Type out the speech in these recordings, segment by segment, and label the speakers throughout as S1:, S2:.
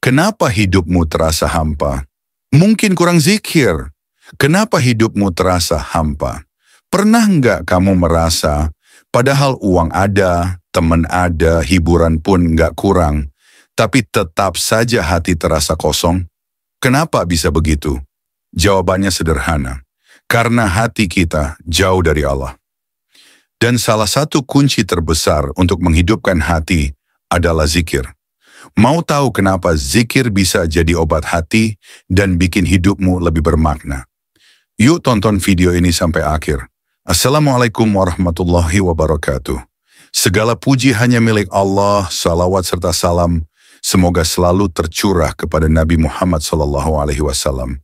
S1: Kenapa hidupmu terasa hampa? Mungkin kurang zikir. Kenapa hidupmu terasa hampa? Pernah nggak kamu merasa, padahal uang ada, teman ada, hiburan pun nggak kurang, tapi tetap saja hati terasa kosong? Kenapa bisa begitu? Jawabannya sederhana, karena hati kita jauh dari Allah. Dan salah satu kunci terbesar untuk menghidupkan hati adalah zikir. Mau tahu kenapa zikir bisa jadi obat hati dan bikin hidupmu lebih bermakna? Yuk tonton video ini sampai akhir. Assalamualaikum warahmatullahi wabarakatuh. Segala puji hanya milik Allah, salawat serta salam semoga selalu tercurah kepada Nabi Muhammad SAW.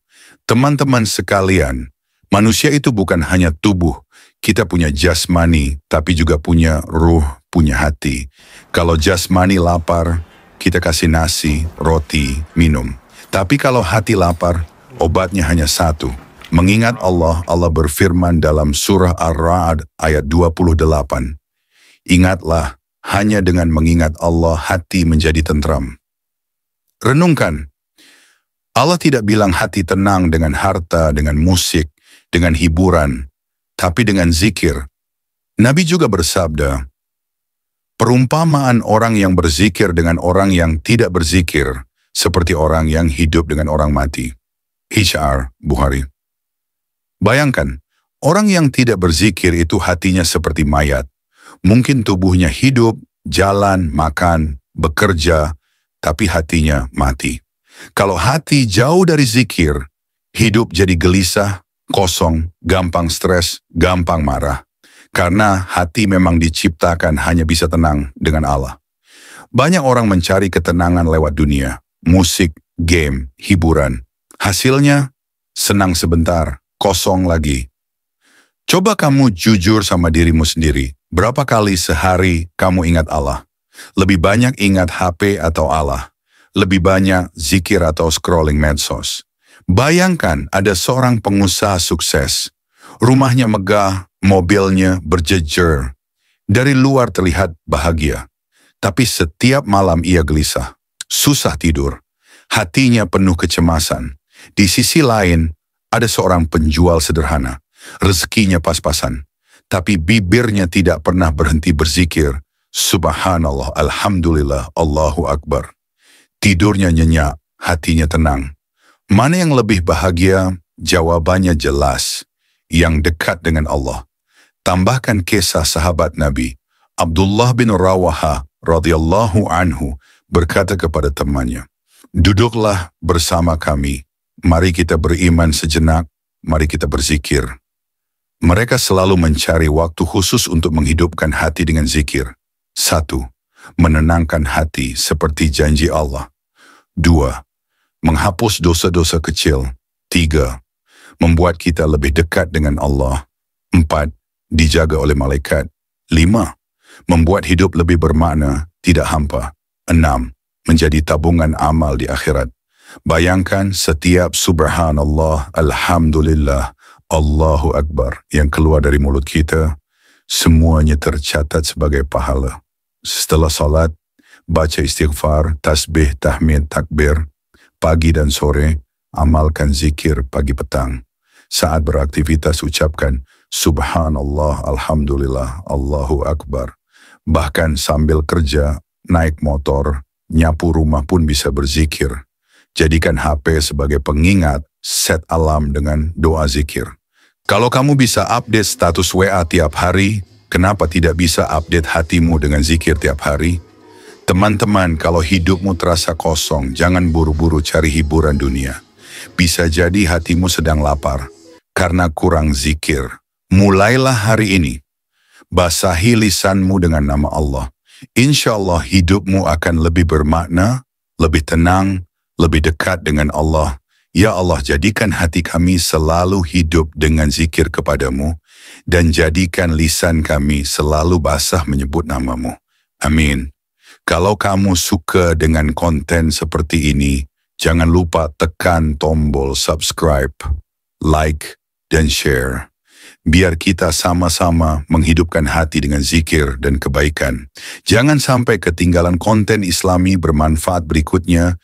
S1: Teman-teman sekalian, manusia itu bukan hanya tubuh, kita punya jasmani, tapi juga punya ruh, punya hati. Kalau jasmani lapar, kita kasih nasi, roti, minum. Tapi kalau hati lapar, obatnya hanya satu. Mengingat Allah, Allah berfirman dalam surah Ar-Ra'd ayat 28. Ingatlah, hanya dengan mengingat Allah hati menjadi tentram. Renungkan, Allah tidak bilang hati tenang dengan harta, dengan musik, dengan hiburan, tapi dengan zikir. Nabi juga bersabda, perumpamaan orang yang berzikir dengan orang yang tidak berzikir, seperti orang yang hidup dengan orang mati. H.R. Bukhari. Bayangkan, orang yang tidak berzikir itu hatinya seperti mayat. Mungkin tubuhnya hidup, jalan, makan, bekerja, tapi hatinya mati. Kalau hati jauh dari zikir, hidup jadi gelisah, kosong, gampang stres, gampang marah. Karena hati memang diciptakan hanya bisa tenang dengan Allah. Banyak orang mencari ketenangan lewat dunia, musik, game, hiburan. Hasilnya, senang sebentar, kosong lagi. Coba kamu jujur sama dirimu sendiri. Berapa kali sehari kamu ingat Allah? Lebih banyak ingat HP atau Allah? Lebih banyak zikir atau scrolling medsos? Bayangkan ada seorang pengusaha sukses. Rumahnya megah, mobilnya berjejer. Dari luar terlihat bahagia. Tapi setiap malam ia gelisah, susah tidur. Hatinya penuh kecemasan. Di sisi lain, ada seorang penjual sederhana. Rezekinya pas-pasan. Tapi bibirnya tidak pernah berhenti berzikir. Subhanallah, Alhamdulillah, Allahu Akbar. Tidurnya nyenyak, hatinya tenang. Mana yang lebih bahagia? Jawabannya jelas. Yang dekat dengan Allah. Tambahkan kisah sahabat Nabi. Abdullah bin Rawaha radhiyallahu anhu berkata kepada temannya, duduklah bersama kami. Mari kita beriman sejenak. Mari kita berzikir. Mereka selalu mencari waktu khusus untuk menghidupkan hati dengan zikir. 1. Menenangkan hati seperti janji Allah. 2. Menghapus dosa-dosa kecil. 3. Membuat kita lebih dekat dengan Allah. 4. Dijaga oleh malaikat. 5. Membuat hidup lebih bermakna, tidak hampa. 6. Menjadi tabungan amal di akhirat. Bayangkan setiap subhanallah, alhamdulillah, Allahu Akbar yang keluar dari mulut kita, semuanya tercatat sebagai pahala. Setelah salat, baca istighfar, tasbih, tahmid, takbir. Pagi dan sore, amalkan zikir pagi petang. Saat beraktivitas ucapkan subhanallah, alhamdulillah, Allahu Akbar. Bahkan sambil kerja, naik motor, nyapu rumah pun bisa berzikir. Jadikan HP sebagai pengingat, set alarm dengan doa zikir. Kalau kamu bisa update status WA tiap hari, kenapa tidak bisa update hatimu dengan zikir tiap hari? Teman-teman, kalau hidupmu terasa kosong, jangan buru-buru cari hiburan dunia. Bisa jadi hatimu sedang lapar karena kurang zikir. Mulailah hari ini. Basahi lisanmu dengan nama Allah. Insya Allah hidupmu akan lebih bermakna, lebih tenang, lebih dekat dengan Allah. Ya Allah, jadikan hati kami selalu hidup dengan zikir kepadamu, dan jadikan lisan kami selalu basah menyebut namamu. Amin. Kalau kamu suka dengan konten seperti ini, jangan lupa tekan tombol subscribe, like, dan share. Biar kita sama-sama menghidupkan hati dengan zikir dan kebaikan. Jangan sampai ketinggalan konten Islami bermanfaat berikutnya.